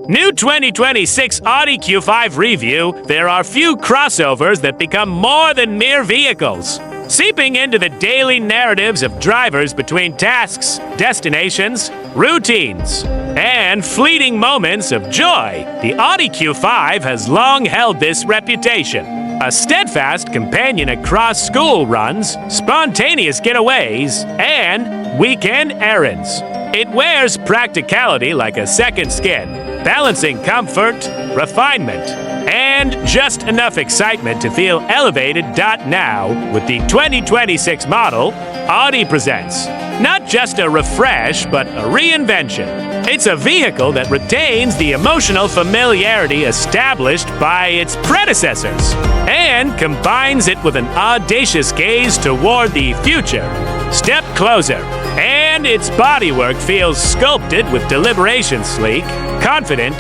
New 2026 Audi Q5 review, there are few crossovers that become more than mere vehicles. Seeping into the daily narratives of drivers between tasks, destinations, routines, and fleeting moments of joy, the Audi Q5 has long held this reputation. A steadfast companion across school runs, spontaneous getaways, and weekend errands. It wears practicality like a second skin, balancing comfort, refinement, and just enough excitement to feel elevated. Now, with the 2026 model, Audi presents not just a refresh, but a reinvention. It's a vehicle that retains the emotional familiarity established by its predecessors and combines it with an audacious gaze toward the future. Step closer, and its bodywork feels sculpted with deliberation, sleek, confident,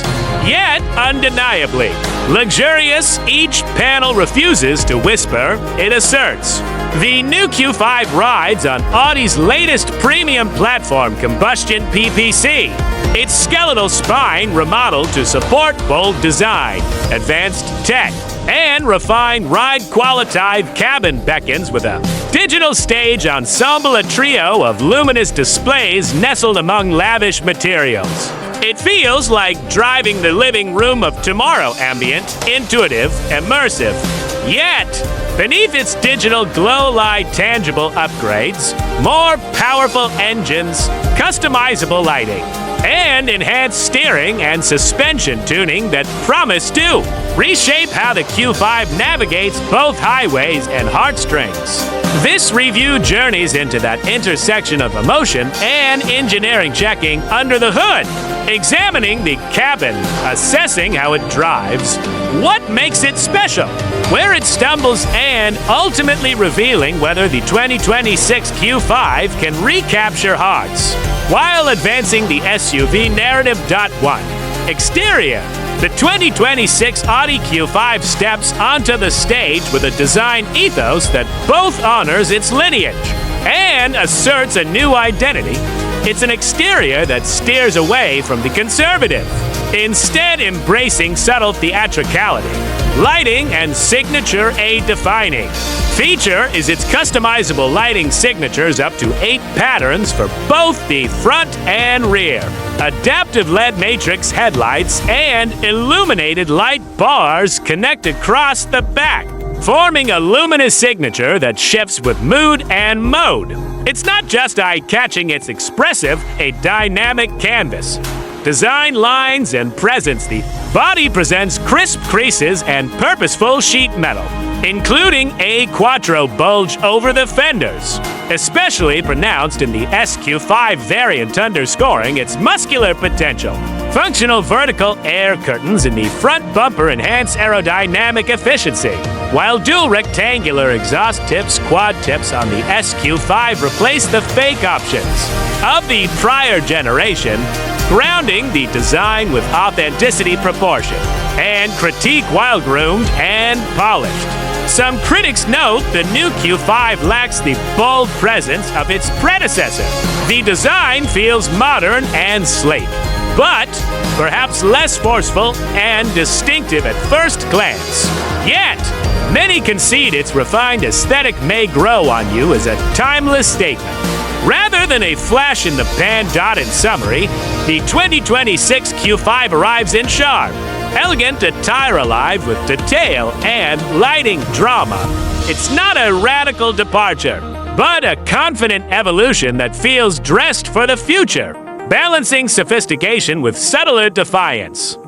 yet undeniably luxurious. Each panel refuses to whisper, it asserts. The new Q5 rides on Audi's latest premium platform combustion PPC. Its skeletal spine remodeled to support bold design, advanced tech, and refined ride quality cabin beckons with a digital stage ensemble, a trio of luminous displays nestled among lavish materials. It feels like driving the living room of tomorrow, ambient, intuitive, immersive. Yet, beneath its digital glow lie tangible upgrades, more powerful engines, customizable lighting, and enhanced steering and suspension tuning that promise to reshape how the Q5 navigates both highways and heartstrings. This review journeys into that intersection of emotion and engineering, checking under the hood, examining the cabin, assessing how it drives, what makes it special, where it stumbles, and ultimately revealing whether the 2026 Q5 can recapture hearts while advancing the SUV narrative. 1. Exterior. The 2026 Audi Q5 steps onto the stage with a design ethos that both honors its lineage and asserts a new identity. It's an exterior that steers away from the conservative, instead embracing subtle theatricality, lighting, and signature defining. Feature is its customizable lighting signatures, up to 8 patterns for both the front and rear, adaptive LED matrix headlights, and illuminated light bars connect across the back, forming a luminous signature that shifts with mood and mode. It's not just eye-catching, it's expressive, a dynamic canvas. Design lines and presence. The body presents crisp creases and purposeful sheet metal, including a quattro bulge over the fenders, especially pronounced in the SQ5 variant, underscoring its muscular potential. Functional vertical air curtains in the front bumper enhance aerodynamic efficiency, while dual rectangular exhaust tips, quad tips on the SQ5 replace the fake options of the prior generation, grounding the design with authenticity, proportion, and critique while groomed and polished. Some critics note the new Q5 lacks the bold presence of its predecessor. The design feels modern and sleek, but perhaps less forceful and distinctive at first glance. Yet, many concede its refined aesthetic may grow on you as a timeless statement. Rather than a flash-in-the-pan dotted summary, the 2026 Q5 arrives in sharp, elegant attire alive with detail and lighting drama. It's not a radical departure, but a confident evolution that feels dressed for the future, balancing sophistication with subtler defiance.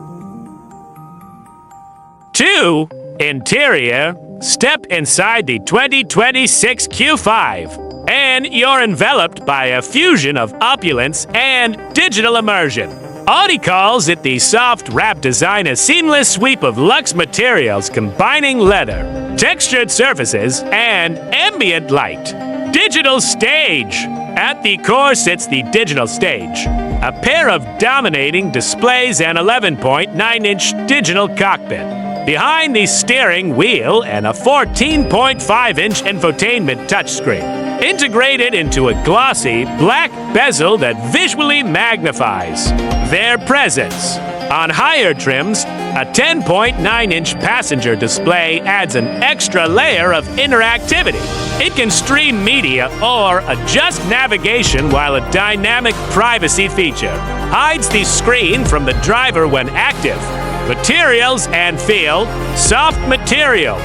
2. Interior. Step inside the 2026 Q5, and you're enveloped by a fusion of opulence and digital immersion. Audi calls it the soft wrap design, a seamless sweep of luxe materials combining leather, textured surfaces, and ambient light. Digital stage. At the core sits the digital stage, a pair of dominating displays and 11.9-inch digital cockpit. Behind the steering wheel and a 14.5-inch infotainment touchscreen. integrated into a glossy black bezel that visually magnifies their presence. On higher trims, a 10.9-inch passenger display adds an extra layer of interactivity. It can stream media or adjust navigation, while a dynamic privacy feature hides the screen from the driver when active. Materials and feel: soft materials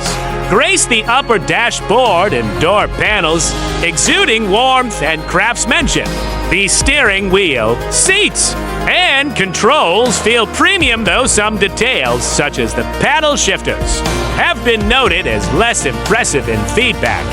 grace the upper dashboard and door panels, exuding warmth and craftsmanship. The steering wheel, seats, and controls feel premium, though some details, such as the paddle shifters, have been noted as less impressive in feedback.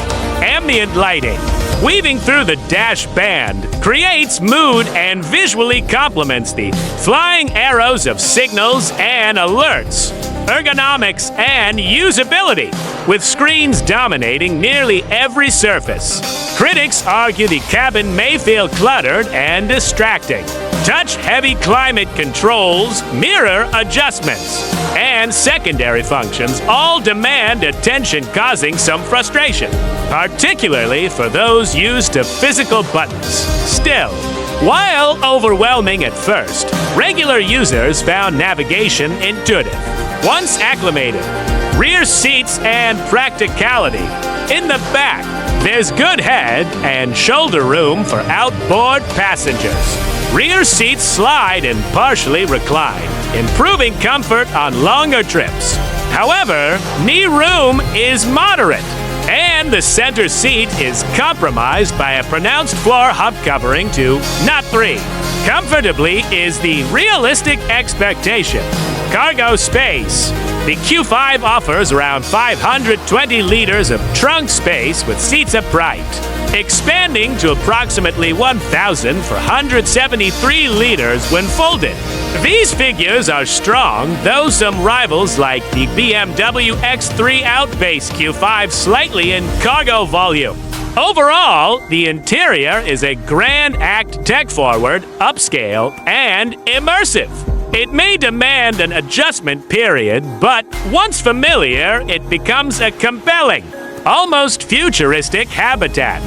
Ambient lighting, weaving through the dash band, creates mood and visually complements the flying arrows of signals and alerts. Ergonomics and usability, with screens dominating nearly every surface. Critics argue the cabin may feel cluttered and distracting. Touch-heavy climate controls, mirror adjustments, and secondary functions all demand attention, causing some frustration, particularly for those used to physical buttons. Still, while overwhelming at first, regular users found navigation intuitive. Once acclimated, rear seats and practicality. In the back, there's good head and shoulder room for outboard passengers. Rear seats slide and partially recline, improving comfort on longer trips. However, knee room is moderate, and the center seat is compromised by a pronounced floor hub covering to not 3. Comfortably is the realistic expectation. Cargo space. The Q5 offers around 520 liters of trunk space with seats upright, expanding to approximately 1,473 liters when folded. These figures are strong, though some rivals like the BMW X3 outpace Q5 slightly in cargo volume. Overall, the interior is a grand act, tech-forward, upscale, and immersive. It may demand an adjustment period, but once familiar, it becomes a compelling, almost futuristic habitat.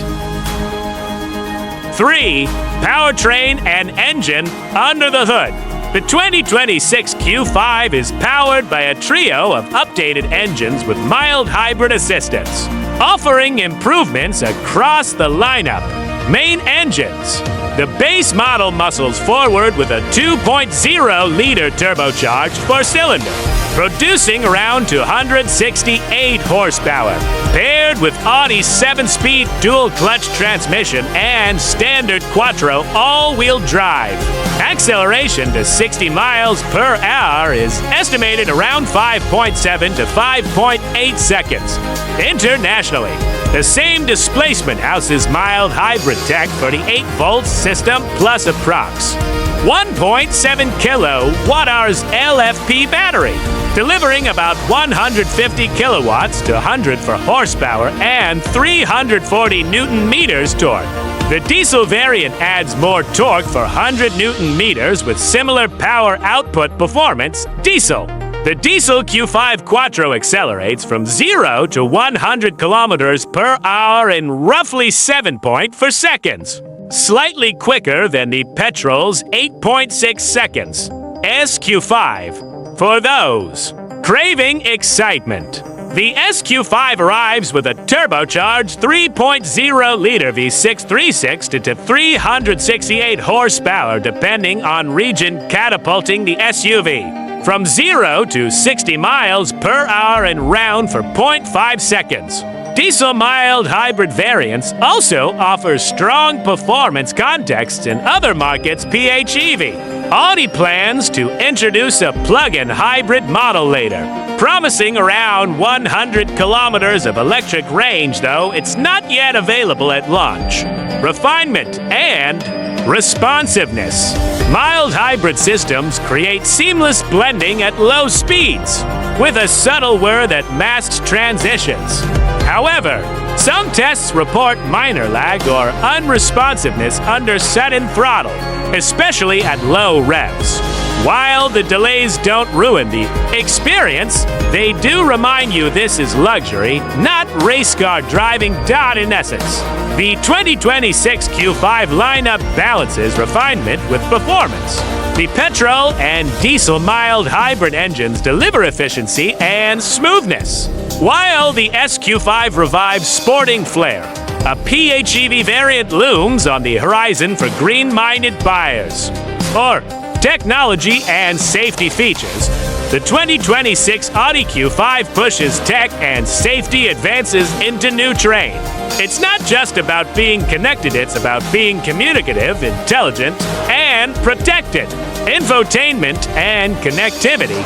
3. Powertrain and engine under the hood. The 2026 Q5 is powered by a trio of updated engines with mild hybrid assistance, offering improvements across the lineup. Main engines. The base model muscles forward with a 2.0-liter turbocharged four-cylinder, producing around 268 horsepower, paired with Audi's 7-speed dual-clutch transmission and standard quattro all-wheel drive. Acceleration to 60 miles per hour is estimated around 5.7 to 5.8 seconds. Internationally, the same displacement houses mild hybrid tech for the 8-volt system plus approx. 1.7 kilowatt-hours LFP battery, delivering about 150 kilowatts to 100 for horsepower and 340 newton-meters torque. The diesel variant adds more torque for 100 newton-meters with similar power output performance. Diesel. The diesel Q5 Quattro accelerates from 0 to 100 kilometers per hour in roughly 7.4 seconds, slightly quicker than the petrol's 8.6 seconds. SQ5. For those craving excitement, the SQ5 arrives with a turbocharged 3.0-liter V6 3.6 to 368 horsepower, depending on region, catapulting the SUV from 0 to 60 miles per hour and round for 0.5 seconds. Diesel mild hybrid variants also offer strong performance contexts in other markets. PHEV. Audi plans to introduce a plug-in hybrid model later, promising around 100 kilometers of electric range, though it's not yet available at launch. Refinement and responsiveness. Mild hybrid systems create seamless blending at low speeds, with a subtle whir that masks transitions. However, some tests report minor lag or unresponsiveness under sudden throttle, especially at low revs. While the delays don't ruin the experience, they do remind you this is luxury, not race car driving. In essence, the 2026 Q5 lineup balances refinement with performance. The petrol and diesel mild hybrid engines deliver efficiency and smoothness, while the SQ5 revives sporting flair. A PHEV variant looms on the horizon for green-minded buyers. For technology and safety features, the 2026 Audi Q5 pushes tech and safety advances into new terrain. It's not just about being connected, it's about being communicative, intelligent, and protected. Infotainment and connectivity.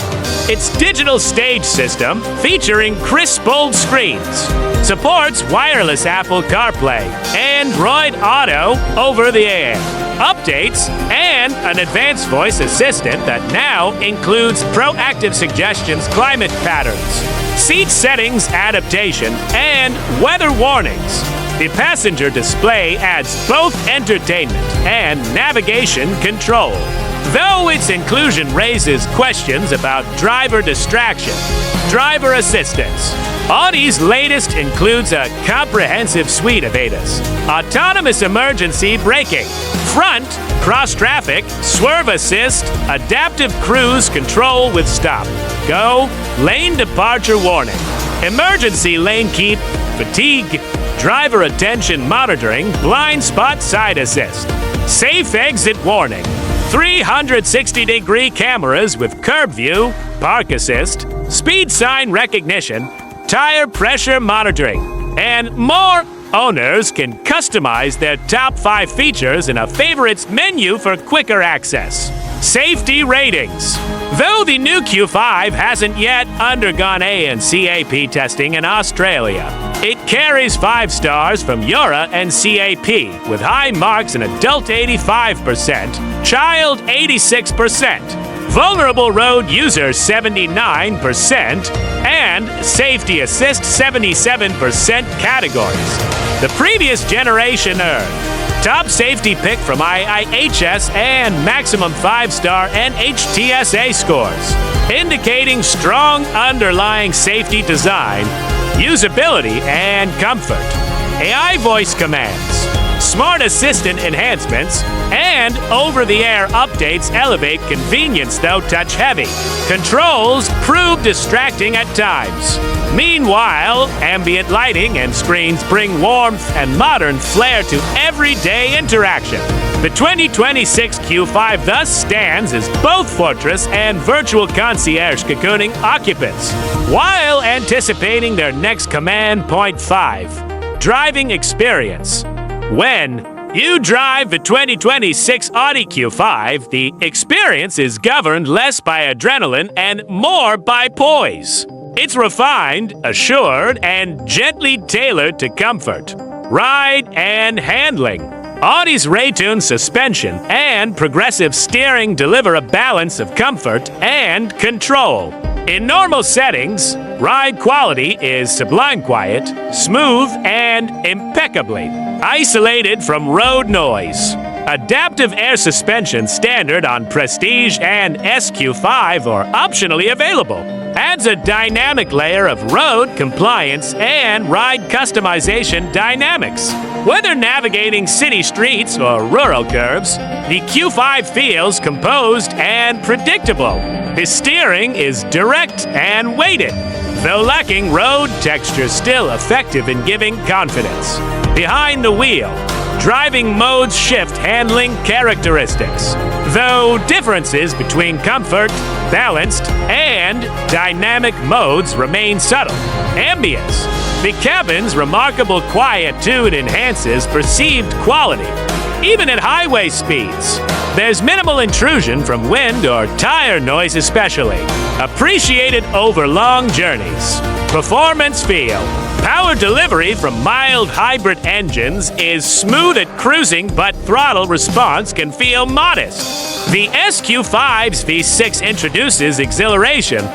Its digital stage system, featuring crisp bold screens, supports wireless Apple CarPlay, Android Auto over-the-air, updates, and an advanced voice assistant that now includes proactive suggestions, climate patterns, seat settings adaptation, and weather warnings. The passenger display adds both entertainment and navigation control, though its inclusion raises questions about driver distraction. Driver assistance. Audi's latest includes a comprehensive suite of ADAS, autonomous emergency braking, front, cross-traffic, swerve assist, adaptive cruise control with stop, go, lane departure warning, emergency lane keep, fatigue, driver attention monitoring, blind spot side assist, safe exit warning, 360-degree cameras with curb view, park assist, speed sign recognition, tire pressure monitoring, and more. Owners can customize their top 5 features in a favorites menu for quicker access. Safety ratings. Though the new Q5 hasn't yet undergone ANCAP testing in Australia, it carries 5 stars from Eura and CAP, with high marks in adult 85%, child 86%, vulnerable road user 79%, and safety assist 77% categories. The previous generation earned top safety pick from IIHS and maximum 5-star NHTSA scores, indicating strong underlying safety design, usability, and comfort. AI voice commands, smart assistant enhancements, and over-the-air updates elevate convenience, though touch-heavy. Controls prove distracting at times. Meanwhile, ambient lighting and screens bring warmth and modern flair to everyday interaction. The 2026 Q5 thus stands as both fortress and virtual concierge cocooning occupants, while anticipating their next Command Point 5 driving experience. When you drive the 2026 Audi Q5, the experience is governed less by adrenaline and more by poise. It's refined, assured, and gently tailored to comfort, ride, and handling. Audi's Ray-tuned suspension and progressive steering deliver a balance of comfort and control. In normal settings, ride quality is sublime quiet, smooth, and impeccably isolated from road noise. Adaptive air suspension standard on Prestige and SQ5 are optionally available. Adds a dynamic layer of road compliance and ride customization dynamics. Whether navigating city streets or rural curves, the Q5 feels composed and predictable. The steering is direct and weighted, though lacking road texture, still effective in giving confidence. Behind the wheel, driving modes shift handling characteristics, though differences between comfort, balanced, and dynamic modes remain subtle. Ambience. The cabin's remarkable quietude enhances perceived quality, even at highway speeds. There's minimal intrusion from wind or tire noise especially, appreciated over long journeys. Performance feel. Power delivery from mild hybrid engines is smooth at cruising, but throttle response can feel modest. The SQ5's V6 introduces exhilaration,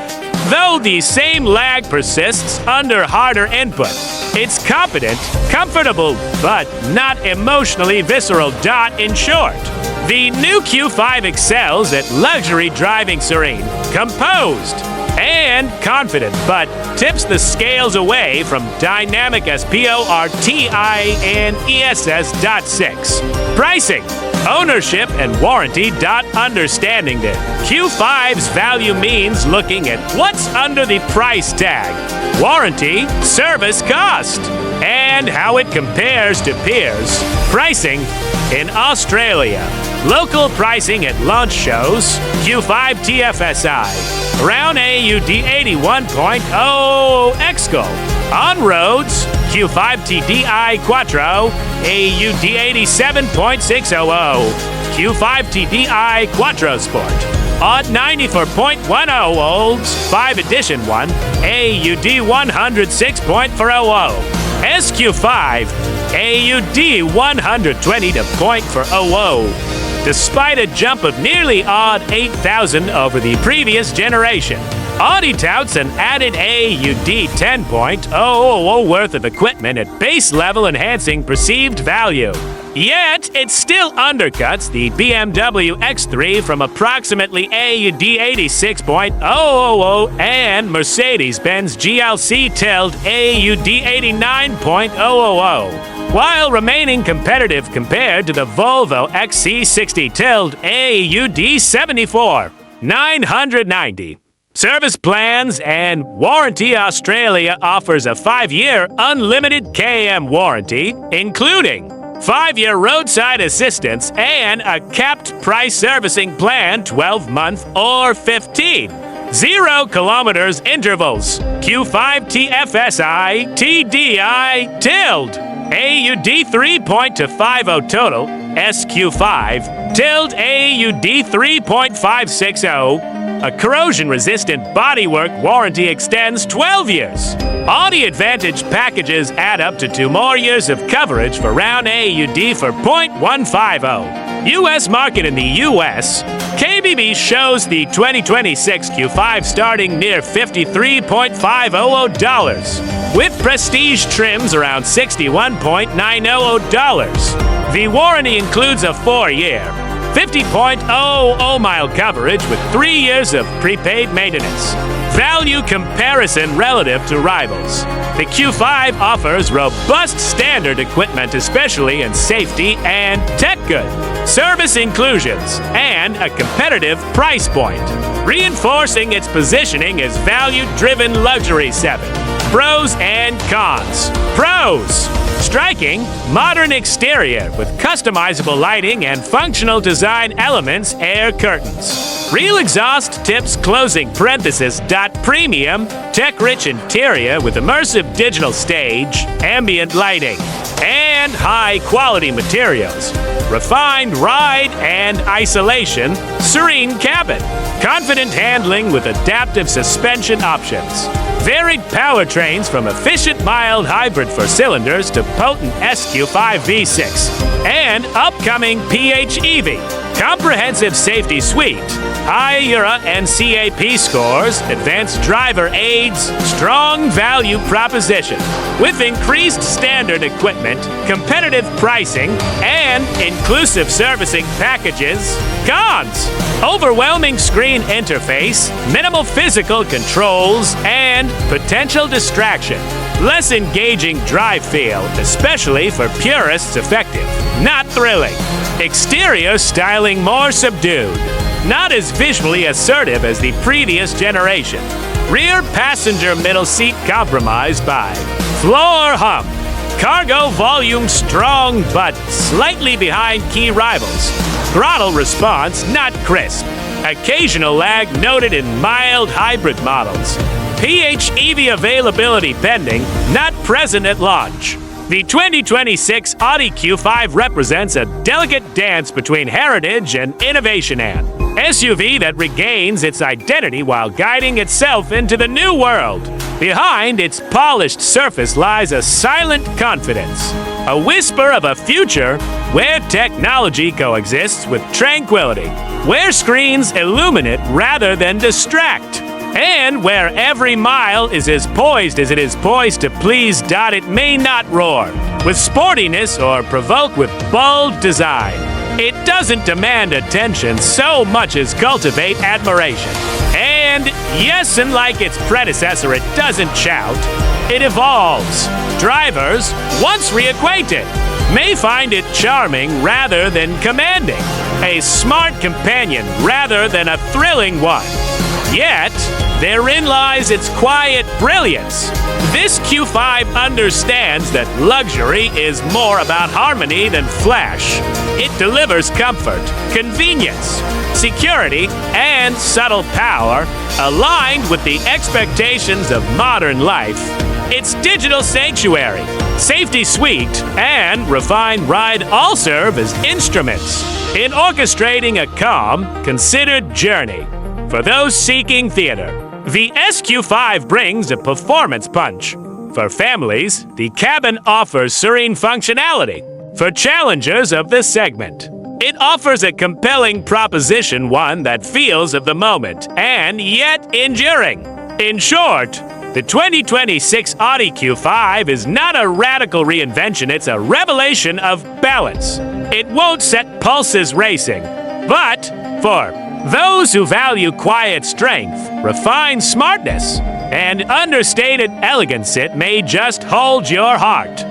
though the same lag persists under harder input. It's competent, comfortable, but not emotionally visceral. In short, The new Q5 excels at luxury driving, serene, composed, and confident, but tips the scales away from dynamic SPORTI and ESS.6. Pricing, ownership, and warranty. Understanding that Q5's value means looking at what's under the price tag, warranty, service cost, and how it compares to peers. Pricing in Australia. Local pricing at launch shows Q5 TFSI around AUD 81.0 XGO. On roads, Q5 TDI Quattro AUD 87.600. Q5 TDI Quattro Sport at 94.10 olds 5 edition 1 AUD 106.400. SQ5 AUD 120.400. Despite a jump of nearly odd 8,000 over the previous generation. Audi touts an added AUD 10.000 worth of equipment at base level, enhancing perceived value. Yet, it still undercuts the BMW X3 from approximately AUD 86.000 and Mercedes-Benz GLC tilled AUD 89.000, while remaining competitive compared to the Volvo XC60 tilled AUD 74.990. Service plans and warranty. Australia offers a 5-year unlimited KM warranty, including 5-year roadside assistance and a capped price servicing plan, 12-month or 15. 0 kilometers intervals. Q5 TFSI TDI tilled AUD 3.250 total. SQ5 tilled AUD 3.560. A corrosion-resistant bodywork warranty extends 12 years. Audi Advantage packages add up to 2 more years of coverage for round AUD for .150. U.S. market. In the U.S., KBB shows the 2026 Q5 starting near $53.500, with prestige trims around $61.900. The warranty includes a 4-year, 50.00 mile coverage with 3 years of prepaid maintenance. Value comparison relative to rivals. The Q5 offers robust standard equipment, especially in safety and tech good, service inclusions, and a competitive price point, reinforcing its positioning as value-driven luxury 7. Pros and cons. Pros: striking, modern exterior with customizable lighting and functional design elements, air curtains. Real exhaust tips closing parenthesis. Premium, tech-rich interior with immersive digital stage, ambient lighting, and high-quality materials. Refined ride and isolation, serene cabin. Confident handling with adaptive suspension options. Varied powertrains from efficient mild hybrid 4-cylinders to potent SQ5 V6 and upcoming PHEV. Comprehensive safety suite, high EURA and CAP scores, advanced driver aids, strong value proposition, with increased standard equipment, competitive pricing, and inclusive servicing packages. Cons: overwhelming screen interface, minimal physical controls, and potential distraction. Less engaging drive feel, especially for purists. Effective, not thrilling. Exterior styling more subdued, not as visually assertive as the previous generation. Rear passenger middle seat compromised by floor hump. Cargo volume strong but slightly behind key rivals. Throttle response not crisp. Occasional lag noted in mild hybrid models. PHEV availability pending, not present at launch. The 2026 Audi Q5 represents a delicate dance between heritage and innovation, and SUV that regains its identity while guiding itself into the new world. Behind its polished surface lies a silent confidence, a whisper of a future where technology coexists with tranquility, where screens illuminate rather than distract, and where every mile is as poised as it is poised to please. It may not roar with sportiness or provoke with bold design. It doesn't demand attention so much as cultivate admiration. And yes, unlike its predecessor, it doesn't shout. It evolves. Drivers, once reacquainted, may find it charming rather than commanding, a smart companion rather than a thrilling one. Yet, therein lies its quiet brilliance. This Q5 understands that luxury is more about harmony than flash. It delivers comfort, convenience, security, and subtle power aligned with the expectations of modern life. Its digital sanctuary, safety suite, and refined ride all serve as instruments in orchestrating a calm, considered journey. For those seeking theater, the SQ5 brings a performance punch. For families, the cabin offers serene functionality. For challengers of this segment, it offers a compelling proposition, one that feels of the moment and yet enduring. In short, the 2026 Audi Q5 is not a radical reinvention, it's a revelation of balance. It won't set pulses racing, but for those who value quiet strength, refined smartness, and understated elegance, it may just hold your heart.